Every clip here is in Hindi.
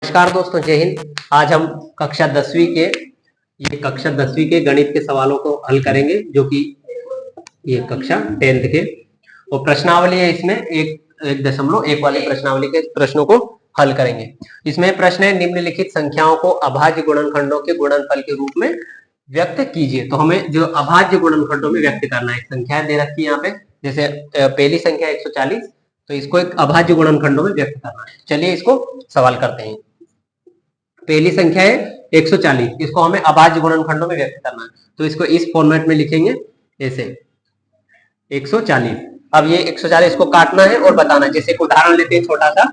नमस्कार दोस्तों, जय हिंद। आज हम कक्षा 10वीं के गणित के सवालों को हल करेंगे, जो कि ये कक्षा 10th के और प्रश्नावली है। इसमें 1.1 वाले प्रश्नावली के प्रश्नों को हल करेंगे। इसमें प्रश्न है, निम्नलिखित संख्याओं को अभाज्य गुणनखंडों के गुणनफल के रूप में व्यक्त कीजिए। तो हमें जो अभाज्य गुणनखंडों में व्यक्त करना है, संख्याएं दे रखी है यहाँ पे। जैसे पहली संख्या 140, तो इसको एक अभाज्य गुणनखंडों में व्यक्त करना है। चलिए इसको सवाल करते हैं। पहली संख्या है 140, इसको हमें अभाज्य गुणनखंडों में व्यक्त करना है। तो इसको इस फॉर्मेट में लिखेंगे ऐसे 140। अब ये 140 को काटना है और बताना है। जैसे एक उदाहरण लेते हैं, छोटा सा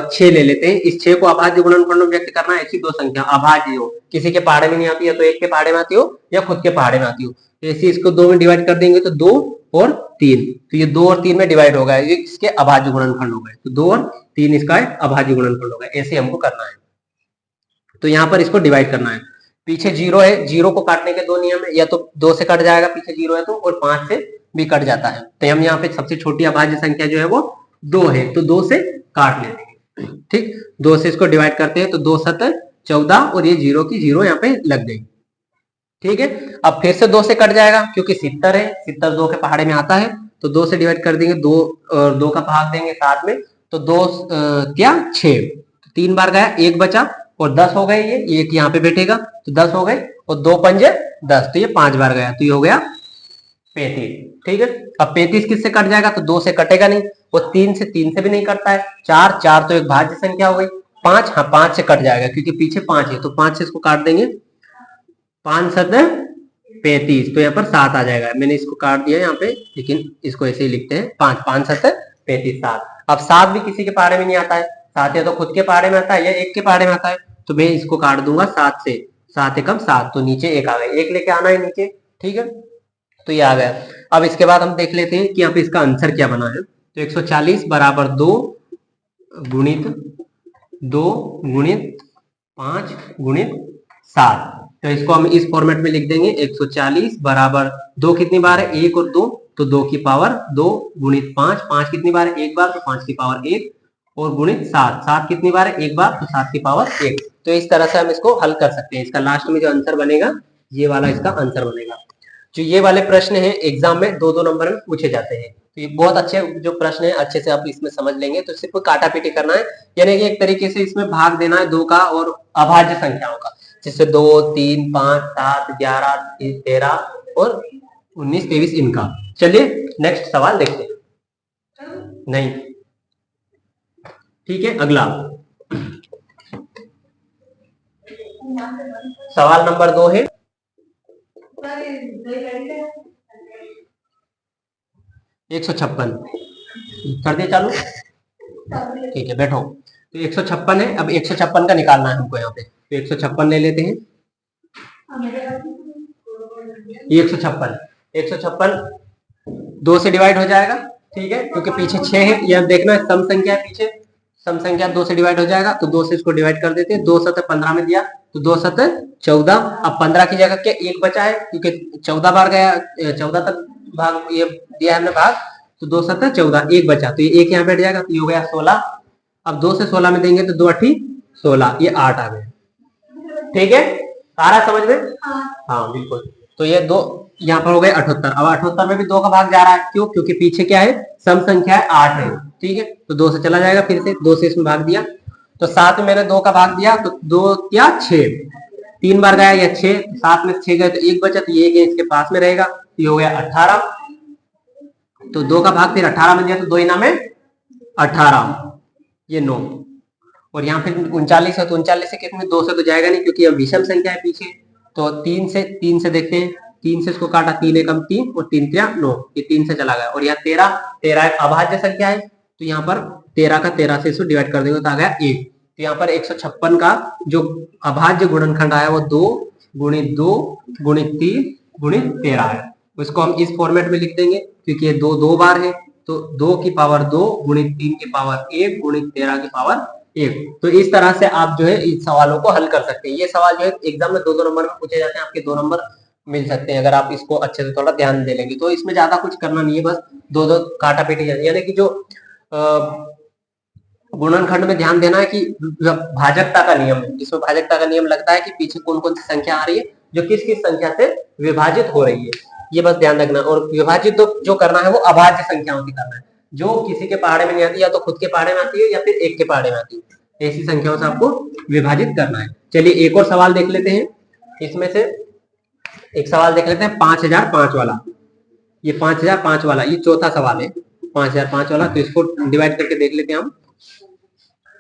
6 ले लेते हैं। इस 6 को अभाज्य गुणनखंडों में व्यक्त करना है। ऐसी दो संख्या अभाज्य हो, किसी के पहाड़े में नहीं आती है तो एक के पहाड़े में आती हो या खुद के पहाड़े में आती हो। ऐसे इसको 2 में डिवाइड कर देंगे तो 2 और 3, तो ये 2 और 3 में डिवाइड होगा, ये इसके अभाज्य गुणनखंड हो गए। तो 2 और 3 इसका अभाज्य गुणनखंड होगा। ऐसे हमको करना है। तो यहाँ पर इसको डिवाइड करना है। पीछे 0 है, 0 को काटने के दो नियम है, या तो 2 से कट जाएगा पीछे 0 है तो, और 5 से भी कट जाता है। तो हम यहाँ पे सबसे छोटी अभाज्य संख्या जो है वो 2 है, तो 2 से काट लेते हैं। ठीक, 2 से इसको डिवाइड करते हैं तो 2 7 14 और ये 0 की 0 यहाँ पे लग गई। ठीक है, अब फिर से 2 से कट जाएगा क्योंकि 70 है, 70 2 के पहाड़े में आता है। तो 2 से डिवाइड कर देंगे, 2 और 2 का भाग देंगे 7 में, तो 2 क्या 6, 3 बार गया, 1 बचा और 10 हो गए। ये एक यहाँ पे बैठेगा तो 10 हो गए, और 2 पंजे 10, तो ये 5 बार गया, तो ये हो गया 35। ठीक है, अब 35 किससे कट जाएगा, तो 2 से कटेगा नहीं, और 3 से भी नहीं कटता है। 4 4 तो एक भाज्य संख्या हो गई। 5, हाँ 5 से कट जाएगा क्योंकि पीछे 5 है, तो 5 से इसको काट देंगे। 5 7 35, तो यहाँ पर 7 आ जाएगा। मैंने इसको काट दिया यहाँ पे, लेकिन इसको ऐसे ही लिखते हैं 5 5 7 35 7। अब 7 भी किसी के पहाड़े में नहीं आता है, 7 या तो खुद के पहाड़े में आता है या एक के पहाड़े में आता है। तो मैं इसको काट दूंगा 7 से, 7 एकम 7, तो नीचे 1 आ गया, 1 लेके आना है नीचे। ठीक है, तो ये आ गया। अब इसके बाद हम देख लेते हैं कि यहाँ पे इसका आंसर क्या बना है। तो 140 बराबर 2 गुणित 5 गुणित 7। तो इसको हम इस फॉर्मेट में लिख देंगे। 140 बराबर 2 कितनी बार है, 1 और 2, तो 2 की पावर 2 गुणित 5, 5 कितनी बार है, 1 बार, तो 5 की पावर 1, और गुणित 7, 7 कितनी बार है, 1 बार, तो 7 की पावर 1। तो इस तरह से हम इसको हल कर सकते हैं। इसका लास्ट में जो आंसर बनेगा, ये वाला इसका आंसर बनेगा। जो ये वाले प्रश्न है एग्जाम में 2-2 नंबर में पूछे जाते हैं। तो ये बहुत अच्छे जो प्रश्न है, अच्छे से आप इसमें समझ लेंगे। तो सिर्फ काटा पीटी करना है, यानी कि एक तरीके से इसमें भाग देना है 2 का और अभाज्य संख्याओं का, जैसे 2 3 5 7 11 13 और 19 23 इनका। चलिए नेक्स्ट सवाल देखते हैं। नहीं, ठीक है, अगला सवाल नंबर 2 है। 156 कर दिया चालू। ठीक है, बैठो। तो 156 है। अब 156 का निकालना है हमको यहाँ पे। तो 156 ले लेते हैं। ये 156 2 से डिवाइड हो जाएगा। ठीक है, क्योंकि पीछे 6 है, यह देखना है सम संख्या है, पीछे सम संख्या 2 से डिवाइड हो जाएगा। तो 2 से इसको डिवाइड कर देते हैं। 2 7 15 में दिया, तो 2 7 14। अब 15 की जगह क्या 1 बचा है, क्योंकि 14 बार गया, 14 तक भाग ये दिया हमने भाग, तो 2 7 14, 1 बचा, तो ये 1 यहाँ बैठ जाएगा, तो ये हो गया 16। अब 2 से 16 में देंगे तो 2 8 16, ये 8 आ गया। ठीक है, आ रहा समझ में? हाँ बिल्कुल। तो ये 2 यहाँ पर हो गए 78। अब 78 में भी 2 का भाग जा रहा है, क्यों, क्योंकि पीछे क्या है, सम संख्या है 8 है। ठीक है, तो 2 से चला जाएगा, फिर से 2 से इसमें भाग दिया, तो 7 में मैंने 2 का भाग दिया, तो 2 क्या 6, 3 बार गया या 6, 7 में 6 गए तो 1 बचा, तो ये इसके पास में रहेगा, ये हो गया 18। तो 2 का भाग फिर 18 में दिया, तो 2 इना में 18, ये 9, और यहाँ फिर 39 है, तो 39 से कितने, 2 से तो जाएगा नहीं क्योंकि अब विषम संख्या है पीछे। तो 3 से देखते हैं। 3 से इसको काटा, 3 एकम 3 और 3 3 9, ये 3 से चला गया। और यहाँ 13 एक अभाज्य संख्या है, तो यहाँ पर 13 का 13 से इसको डिवाइड कर देंगे तो आ गया 1। तो यहाँ पर 156 का जो अभाज्य गुणनखंड आया वो 2 गुणित 2 गुणित 3 गुणित 13 है। उसको हम इस फॉर्मेट में लिख देंगे, क्योंकि ये 2 बार है, तो 2 की पावर 2 गुणित 3 की पावर 1 गुणित 13 की पावर 1। तो इस तरह से आप जो है इस सवालों को हल कर सकते हैं। ये सवाल जो है एग्जाम में 2-2 नंबर में पूछे जाते हैं, आपके 2 नंबर मिल सकते हैं अगर आप इसको अच्छे से थोड़ा ध्यान दे लेंगे। तो इसमें ज्यादा कुछ करना नहीं है, बस 2-2 काटा पीटी, यानी कि जो गुणनखंड में ध्यान देना है कि भाजकता का नियम है, इसमें भाजकता का नियम लगता है कि पीछे कौन कौन सी संख्या आ रही है जो किस किस संख्या से विभाजित हो रही है, ये बस ध्यान रखना। और विभाजित जो करना है वो अभाज्य संख्याओं से करना है, जो किसी के पहाड़े में नहीं आती, या तो खुद के पहाड़े में आती है या फिर एक के पहाड़े में आती है, ऐसी संख्याओं से आपको विभाजित करना है। चलिए एक और सवाल देख लेते हैं। इसमें से एक सवाल देख लेते हैं 5005 वाला। ये 5005 वाला ये चौथा सवाल है, 5005 वाला। तो इसको डिवाइड करके देख लेते हैं हम।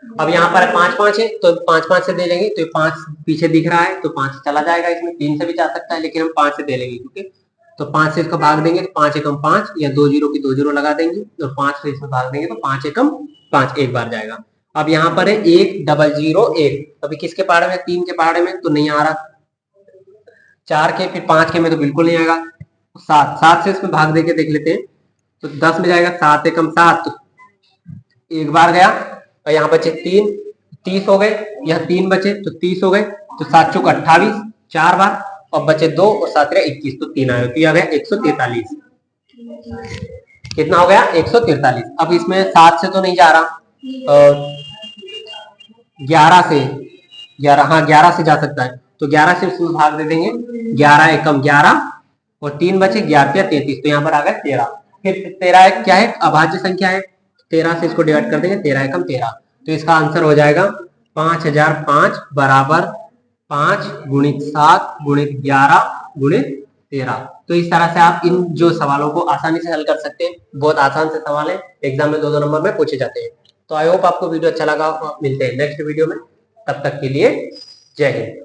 अब यहाँ पर 5 5 है तो 5 5 से दे लेंगे, तो 5 पीछे दिख रहा है तो 5 चला जाएगा, इसमें 3 से भी जा सकता है लेकिन हम 5 से दे लेंगे, क्योंकि तो 5 से इसको भाग देंगे तो 5 एकम 5, या 2 जीरो की 2 जीरो लगा देंगे, और 5 से इसमें भाग देंगे तो 5 एकम 5 एक बार जाएगा। अब यहाँ पर है 1001, अभी किसके पहाड़े में? 3 के पहाड़े में, तो नहीं आ रहा। 4 के, फिर 5 के में तो बिल्कुल नहीं आएगा। 7 से इसमें भाग देके देख लेते हैं, तो 10 में जाएगा, 7 एकम 7 एक बार गया, और यहाँ बचे 3, 30 हो गए, यह 3 बचे तो 30 हो गए, तो 7 चौक 28 4 बार, और बचे 2 और 7 21, तो 3 आए, तो यह गया 143। कितना हो गया? 143। अब इसमें 7 से तो नहीं जा रहा, 11 से, 11 से जा सकता है, तो 11 से इसमें भाग दे देंगे, 11 एकम 11 और 3 बचे, 11 33, तो यहाँ पर आ गया 13। फिर 13 एक क्या है? अभाज्य संख्या है, 13 से इसको डिवाइड कर देंगे, 13 एकम 13, तो इसका आंसर हो जाएगा 5005 बराबर 5 गुणित 7 गुणित 11 गुणित 13। तो इस तरह से आप इन जो सवालों को आसानी से हल कर सकते हैं। बहुत आसान से सवाल है, एग्जाम में 2 नंबर में पूछे जाते हैं। तो आई होप आपको वीडियो अच्छा लगा। मिलते हैं नेक्स्ट वीडियो में, तब तक के लिए जय हिंद।